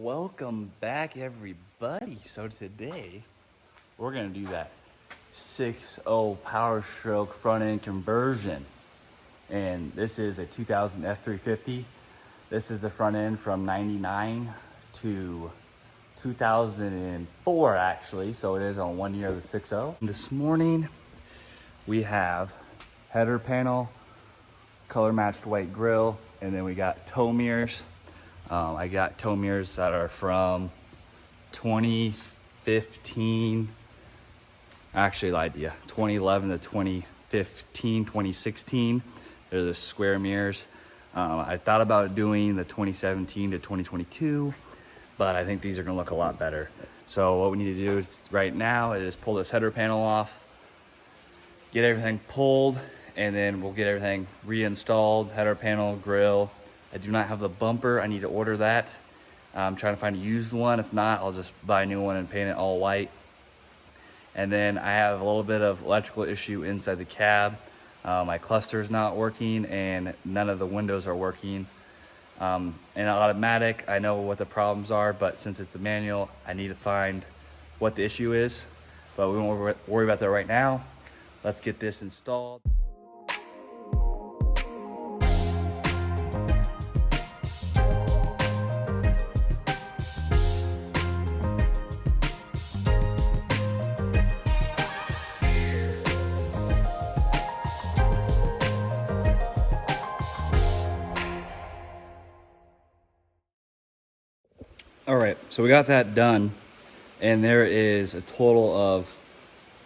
Welcome back, everybody. So today we're gonna do that 6.0 power stroke front end conversion, and this is a 2000 F350. This is the front end from 99 to 2004 actually, so it is on 1 year of the 6.0. This morning we have header panel, color matched white grille, and then we got tow mirrors. I got tow mirrors that are from 2015, actually lied to you, 2011 to 2015, 2016. They're the square mirrors. I thought about doing the 2017 to 2022, but I think these are gonna look a lot better. So what we need to do right now is pull this header panel off, get everything pulled, and then we'll get everything reinstalled, header panel, grille. I do not have the bumper. I need to order that. I'm trying to find a used one. If not, I'll just buy a new one and paint it all white. And then I have a little bit of electrical issue inside the cab. My cluster is not working and none of the windows are working. And automatic, I know what the problems are, but since it's a manual, I need to find what the issue is. But we won't worry about that right now. Let's get this installed. All right, so we got that done, and there is a total of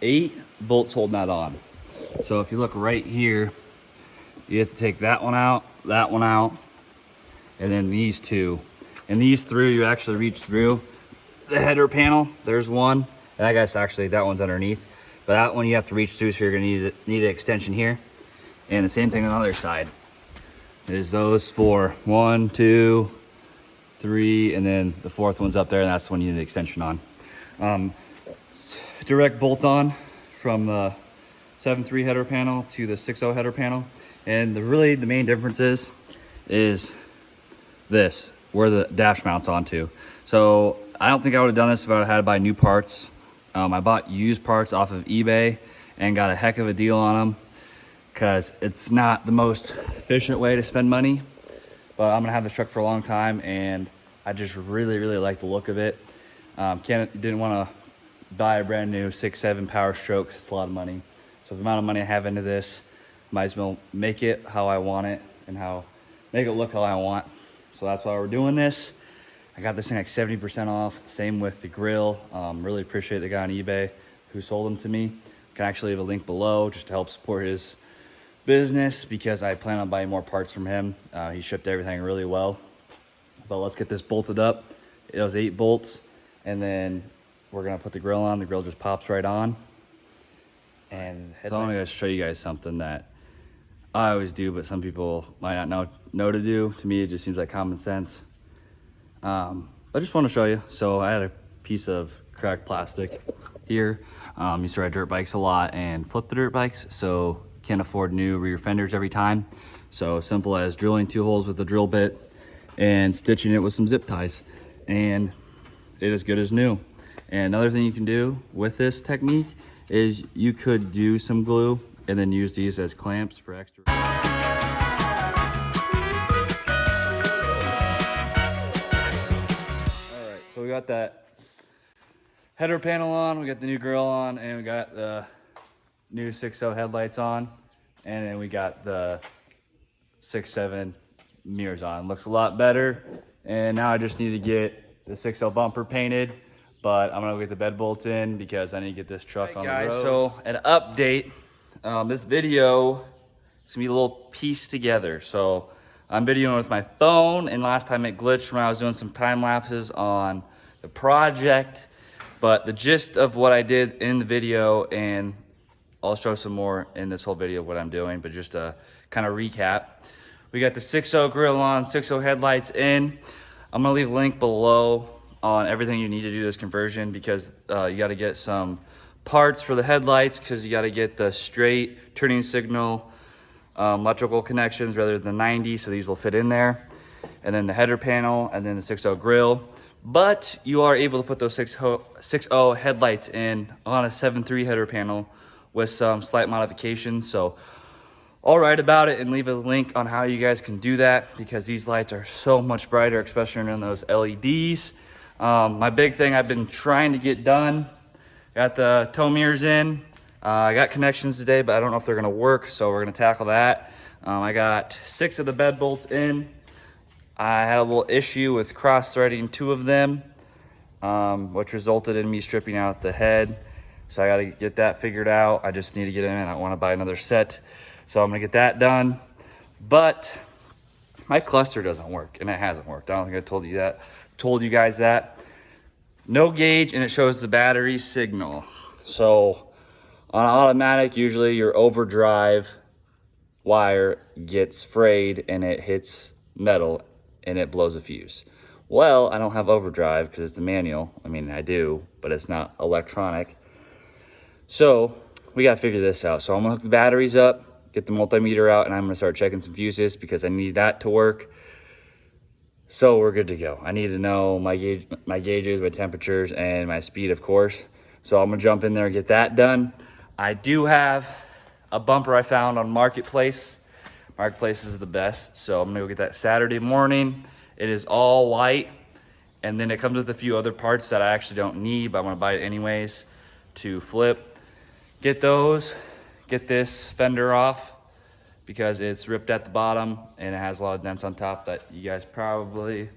8 bolts holding that on. So if you look right here, you have to take that one out, and then these two. And these three, you actually reach through the header panel. There's one, and I guess actually that one's underneath. But that one you have to reach through, so you're gonna need an extension here. And the same thing on the other side. There's those 4, 1, 2, 3, and then the 4th one's up there, and that's the one you need the extension on. Direct bolt on from the 7.3 header panel to the 6.0 header panel. And the main difference is this, where the dash mounts onto. So I don't think I would have done this if I had to buy new parts. I bought used parts off of eBay and got a heck of a deal on them, because it's not the most efficient way to spend money. But I'm gonna have this truck for a long time, and I just really like the look of it. Didn't want to buy a brand new 6.7 power stroke. It's a lot of money. So the amount of money I have into this, might as well make it how I want it and make it look how I want. So that's why we're doing this. I got this thing like 70% off. Same with the grill. Really appreciate the guy on eBay who sold them to me. Can actually leave a link below just to help support his business, because I plan on buying more parts from him. He shipped everything really well. But let's get this bolted up. It was 8 bolts, and then we're gonna put the grill on. The grill just pops right on. And so I'm gonna show you guys something that I always do, but some people might not know to do. To me, it just seems like common sense. I just want to show you. So I had a piece of cracked plastic here. Used to ride dirt bikes a lot and flip the dirt bikes, so can't afford new rear fenders every time. So simple as drilling 2 holes with a drill bit and stitching it with some zip ties, and it is good as new. And another thing you can do with this technique is you could use some glue and then use these as clamps for extra. All right, so we got that header panel on, we got the new grill on, and we got the new 6.0 headlights on, and then we got the 6.7 mirrors on. Looks a lot better. And now I just need to get the 6.0 bumper painted, but I'm gonna get the bed bolts in because I need to get this truck on the road. So an update, this video is gonna be a little pieced together. So I'm videoing with my phone, and last time it glitched when I was doing some time lapses on the project, but the gist of what I did in the video, and I'll show some more in this whole video of what I'm doing, but just to kind of recap. We got the 6.0 grill on, 6.0 headlights in. I'm gonna leave a link below on everything you need to do this conversion, because you gotta get some parts for the headlights, because you gotta get the straight turning signal electrical connections rather than 90, so these will fit in there. And then the header panel, and then the 6.0 grill. but you are able to put those 6.0 headlights in on a 7.3 header panel with some slight modifications. So I'll write about it and leave a link on how you guys can do that, because these lights are so much brighter, especially in those LEDs. My big thing I've been trying to get done, got the tow mirrors in. I got connections today, but I don't know if they're gonna work, so we're gonna tackle that. I got 6 of the bed bolts in. I had a little issue with cross-threading 2 of them, which resulted in me stripping out the head. So I gotta get that figured out. I just need to get in and I wanna buy another set. So I'm gonna get that done. But my cluster doesn't work, and it hasn't worked. I don't think I told you guys that. No gauge, and it shows the battery signal. So on automatic, usually your overdrive wire gets frayed and it hits metal and it blows a fuse. Well, I don't have overdrive because it's the manual. I mean, I do, but it's not electronic. So we gotta figure this out. So I'm gonna hook the batteries up, get the multimeter out, and I'm gonna start checking some fuses because I need that to work. So we're good to go. I need to know my gauges, my temperatures, and my speed, of course. So I'm gonna jump in there and get that done. I do have a bumper I found on Marketplace. Marketplace is the best. So I'm gonna go get that Saturday morning. It is all white, and then it comes with a few other parts that I actually don't need, but I'm gonna buy it anyways to flip. Get those, get this fender off because it's ripped at the bottom and it has a lot of dents on top that you guys probably,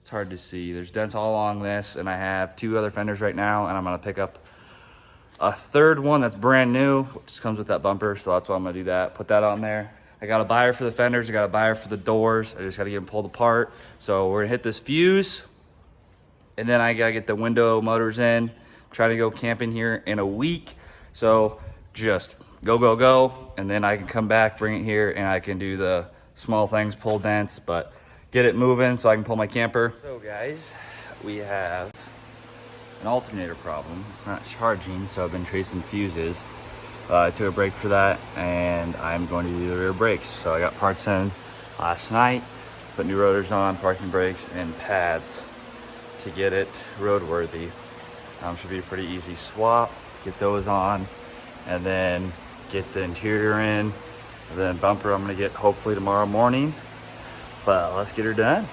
it's hard to see. There's dents all along this, and I have 2 other fenders right now, and I'm gonna pick up a 3rd one that's brand new, which just comes with that bumper, so that's why I'm gonna do that, put that on there. I got a buyer for the fenders, I got a buyer for the doors. I just gotta get them pulled apart. So we're gonna hit this fuse, and then I gotta get the window motors in. I'm trying to go camping here in a week. So just go, and then I can come back, bring it here, and I can do the small things, pull dents, but get it moving so I can pull my camper. So guys, we have an alternator problem. It's not charging, so I've been tracing fuses. I took a break for that, and I'm going to do the rear brakes. So I got parts in last night, put new rotors on, parking brakes, and pads to get it roadworthy. Should be a pretty easy swap. Get those on, and then get the interior in, and then bumper I'm gonna get hopefully tomorrow morning. But let's get her done.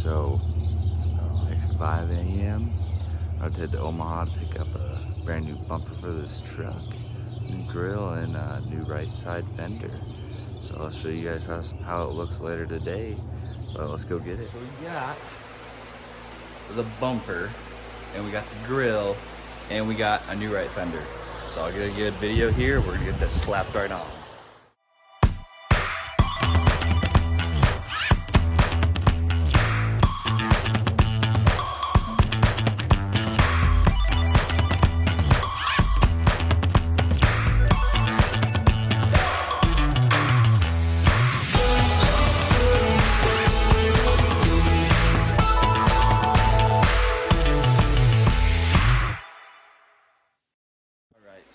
So it's about like 5 a.m. I head to Omaha to pick up a brand new bumper for this truck, new grill, and a new right side fender. So I'll show you guys how it looks later today, but let's go get it. So we got the bumper, and we got the grill, and we got a new right fender. So I'll get a good video here. We're gonna get this slapped right on.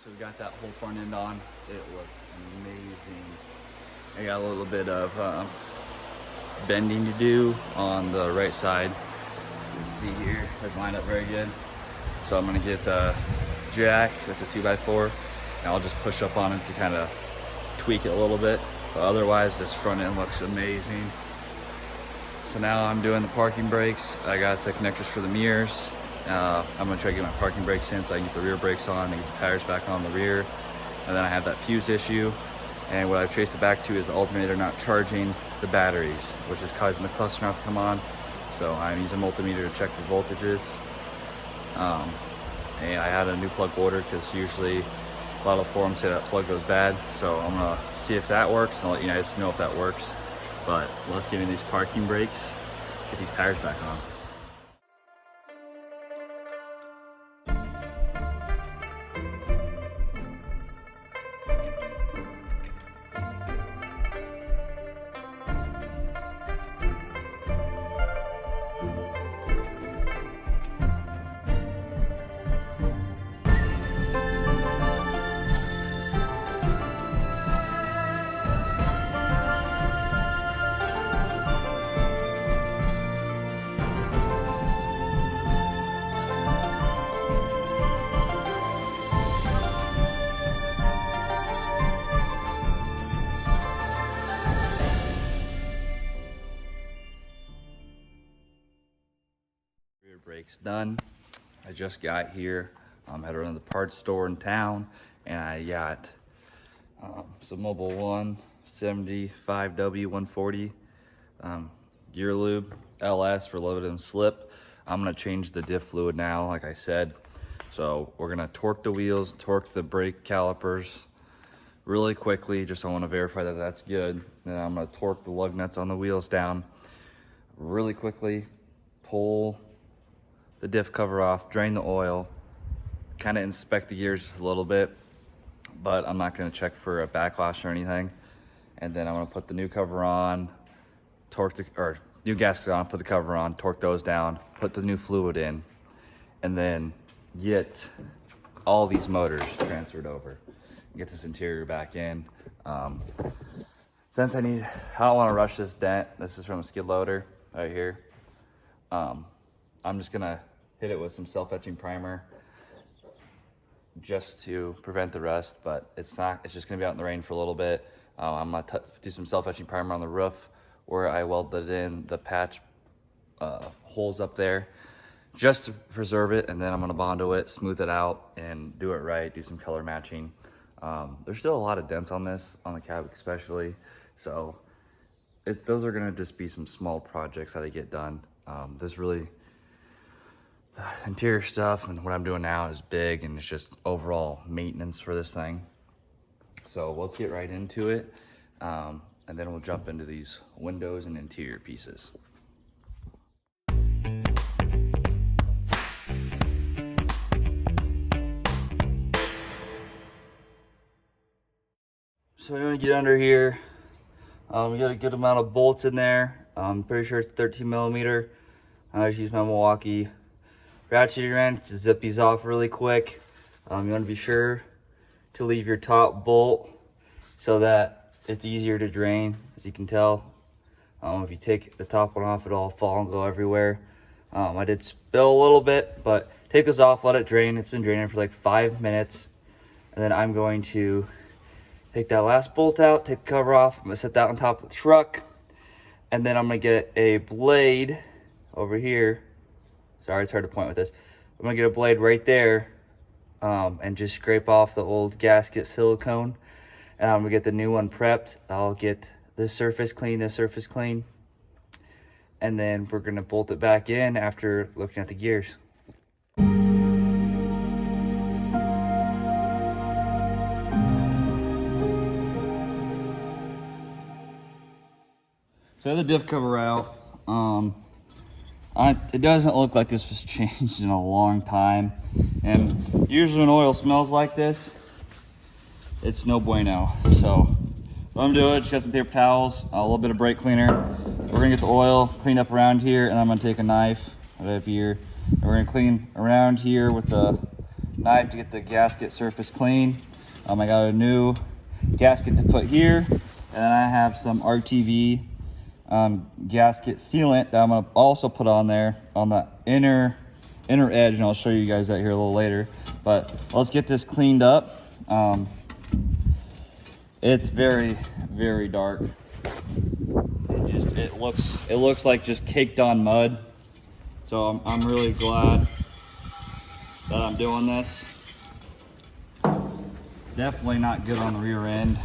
So we got that whole front end on. It looks amazing. I got a little bit of bending to do on the right side. You can see here, it doesn't line up very good. So I'm gonna get the jack with the 2x4, and I'll just push up on it to kind of tweak it a little bit. But otherwise, this front end looks amazing. So now I'm doing the parking brakes. I got the connectors for the mirrors. I'm gonna try to get my parking brakes in so I can get the rear brakes on and get the tires back on the rear. And then I have that fuse issue. And what I've traced it back to is the alternator not charging the batteries, which is causing the cluster not to come on. So I'm using a multimeter to check the voltages. And I had a new plug order because usually a lot of forums say that plug goes bad. So I'm gonna see if that works, and I'll let you guys know if that works. But let's get in these parking brakes, get these tires back on. done. I just got here. I had to run to the parts store in town, and I got some Mobile 1 75W140 gear lube LS for load and slip. I'm gonna change the diff fluid now, like I said. So we're gonna torque the wheels, torque the brake calipers really quickly. Just I want to verify that that's good. Then I'm gonna torque the lug nuts on the wheels down really quickly, pull the diff cover off, drain the oil, kind of inspect the gears just a little bit, but I'm not gonna check for a backlash or anything. And then I'm gonna put the new cover on, torque the, or new gasket on, put the cover on, torque those down, put the new fluid in, and then get all these motors transferred over. Get this interior back in. Since I don't want to rush this dent. This is from a skid loader right here. I'm just gonna hit it with some self-etching primer just to prevent the rust, but it's just gonna be out in the rain for a little bit. I'm gonna do some self-etching primer on the roof where I welded in the patch holes up there just to preserve it, and then I'm gonna Bondo it, smooth it out, and do it right, do some color matching. There's still a lot of dents on this, on the cab especially, so those are gonna just be some small projects that I get done. This really, interior stuff and what I'm doing now is big, and it's just overall maintenance for this thing. So let's get right into it, and then we'll jump into these windows and interior pieces. So you want to get under here. We got a good amount of bolts in there. I'm pretty sure it's 13 millimeter. I just use my Milwaukee ratcheting wrench to zip these off really quick. You want to be sure to leave your top bolt so that it's easier to drain. As you can tell, if you take the top one off, it'll all fall and go everywhere. I did spill a little bit, but take this off, let it drain. It's been draining for like 5 minutes. And then I'm going to take that last bolt out, take the cover off. I'm gonna set that on top of the truck. And then I'm gonna get a blade over here. Sorry, it's hard to point with this. I'm gonna get a blade right there and just scrape off the old gasket silicone. And I'm gonna get the new one prepped. I'll get this surface clean, and then we're gonna bolt it back in after looking at the gears. So the diff cover out. It doesn't look like this was changed in a long time. And usually when oil smells like this, it's no bueno. So what I'm doing, just got some paper towels, a little bit of brake cleaner. We're gonna get the oil cleaned up around here, and I'm gonna take a knife right up here. And we're gonna clean around here with the knife to get the gasket surface clean. I got a new gasket to put here, and then I have some RTV gasket sealant that I'm gonna also put on there on the inner edge, and I'll show you guys that here a little later. But let's get this cleaned up. It's very, very dark. It looks like just caked on mud. So I'm really glad that I'm doing this. Definitely not good on the rear end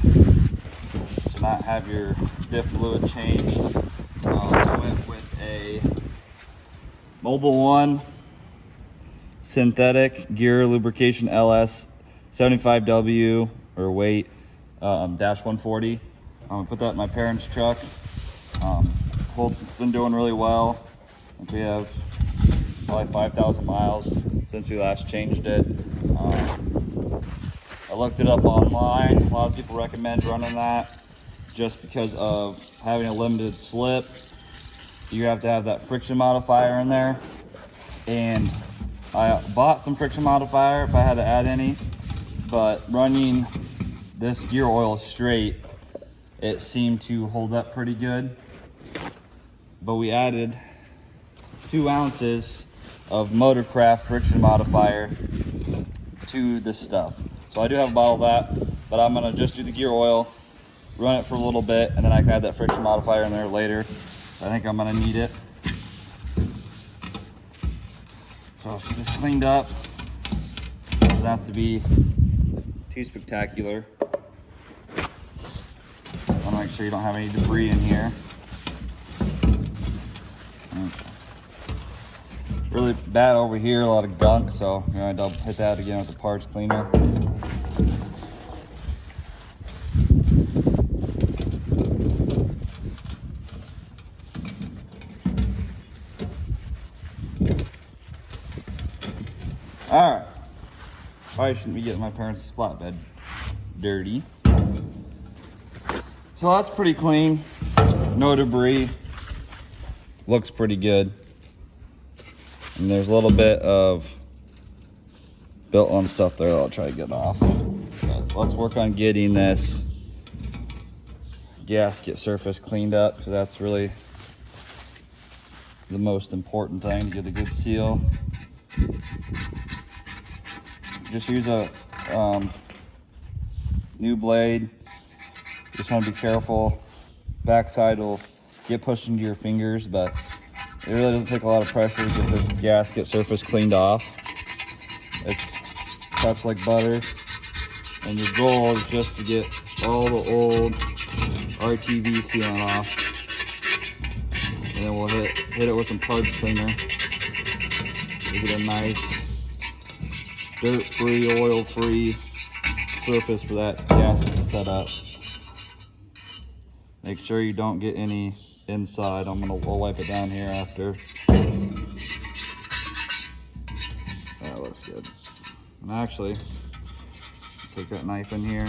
to not have your diff fluid changed. I went with a Mobile 1 synthetic gear lubrication LS 75W or weight dash 140. I'm gonna put that in my parents' truck. It's been doing really well. We have probably 5,000 miles since we last changed it. I looked it up online. A lot of people recommend running that just because of having a limited slip. You have to have that friction modifier in there. And I bought some friction modifier if I had to add any, but running this gear oil straight, it seemed to hold up pretty good. But we added 2 ounces of Motorcraft friction modifier to this stuff. So I do have a bottle of that, but I'm gonna just do the gear oil, run it for a little bit, and then I can add that friction modifier in there later. I think I'm gonna need it. So if it's cleaned up, it doesn't have to be too spectacular. I want to make sure you don't have any debris in here. Okay. Really bad over here, a lot of gunk, so you're gonna double hit that again with the parts cleaner. All right, probably shouldn't be getting my parents' flatbed dirty. So that's pretty clean, no debris, looks pretty good. And there's a little bit of built-on stuff there that I'll try to get off. But let's work on getting this gasket surface cleaned up, because that's really the most important thing, to get a good seal. Just use a new blade. Just want to be careful. Backside will get pushed into your fingers, but it really doesn't take a lot of pressure to get this gasket surface cleaned off. It's cuts like butter, and your goal is just to get all the old RTV sealant off, and then we'll hit it with some parts cleaner to get a nice dirt-free, oil-free surface for that gasket to set up. Make sure you don't get any inside. We'll wipe it down here after. That looks good. And actually, take that knife in here.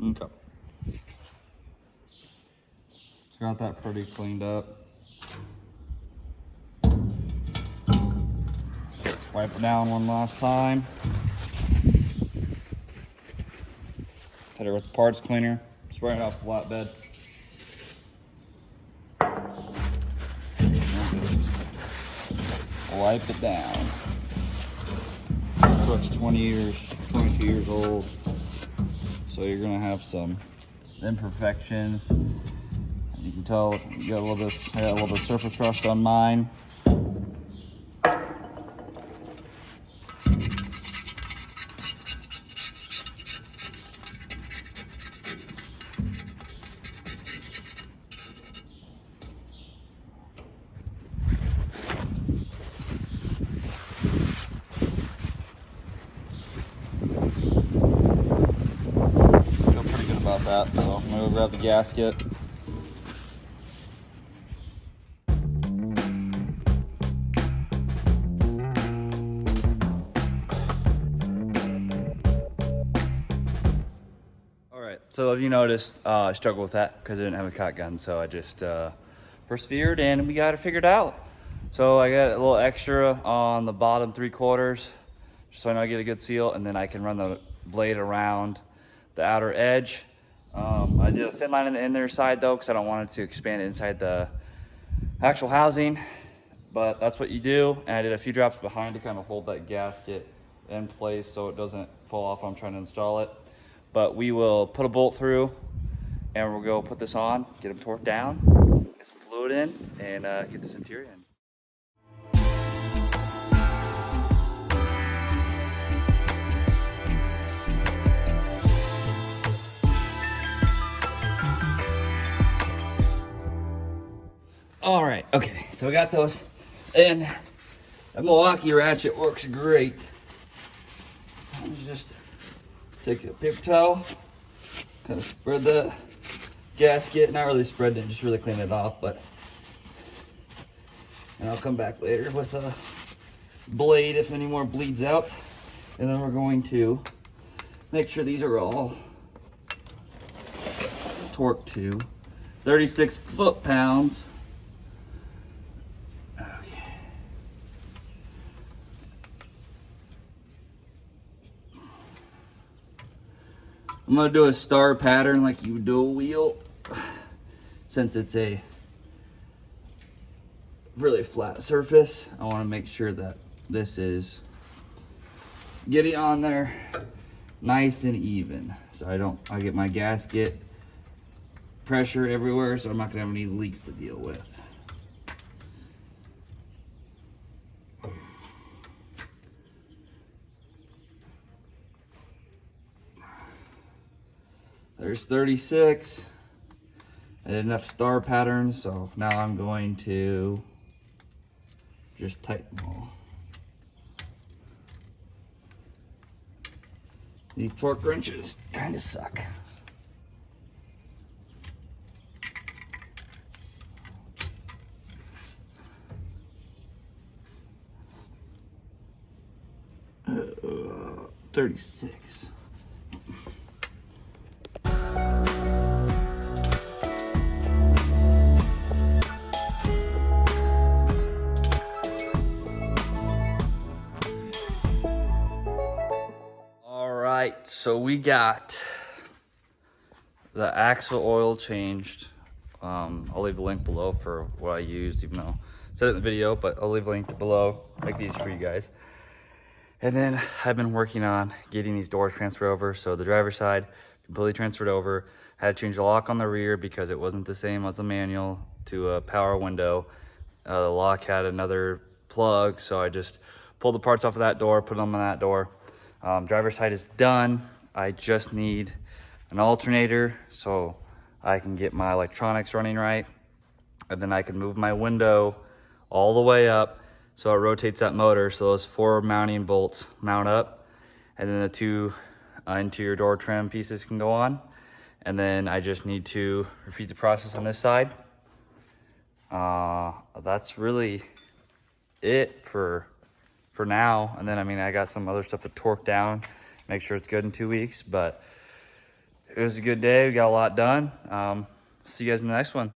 Okay. Got that pretty cleaned up. Wipe it down one last time. Hit it with the parts cleaner. Spray it off the flatbed. Wipe it down. This truck's 22 years old. So you're gonna have some imperfections. You can tell you got a little bit of surface rust on mine. Feel pretty good about that. So I'm gonna go grab the gasket. So if you noticed, I struggled with that because I didn't have a cot gun, so I just persevered and we got it figured out. So I got a little extra on the bottom 3/4, just so I know I get a good seal, and then I can run the blade around the outer edge. I did a thin line in the inner side though, because I don't want it to expand inside the actual housing, but that's what you do. And I did a few drops behind to kind of hold that gasket in place so it doesn't fall off when I'm trying to install it. But we will put a bolt through and we'll go put this on, get them torqued down, get some fluid in, and get this interior in. All right, okay, so we got those, and the Milwaukee ratchet works great. Just take a paper towel, kind of spread the gasket, not really spread it, just really clean it off, and I'll come back later with a blade if any more bleeds out. And then we're going to make sure these are all torqued to 36 foot-pounds. I'm gonna do a star pattern like you would do a wheel, since it's a really flat surface. I want to make sure that this is get it on there nice and even, so I get my gasket pressure everywhere, so I'm not gonna have any leaks to deal with. There's 36. I did enough star patterns, so now I'm going to just tighten them all. These torque wrenches kind of suck. Uh, 36. So we got the axle oil changed. I'll leave a link below for what I used, even though I said it in the video, but I'll leave a link below, make it easy for you guys. And then I've been working on getting these doors transferred over. So the driver's side completely transferred over. I had to change the lock on the rear because it wasn't the same as a manual to a power window. The lock had another plug, so I just pulled the parts off of that door, put them on that door. Driver's side is done. I just need an alternator so I can get my electronics running right. And then I can move my window all the way up so it rotates that motor, so those 4 mounting bolts mount up. And then the 2 interior door trim pieces can go on. And then I just need to repeat the process on this side. That's really it for now. And then, I mean, I got some other stuff to torque down, make sure it's good in 2 weeks, but it was a good day. We got a lot done. See you guys in the next one.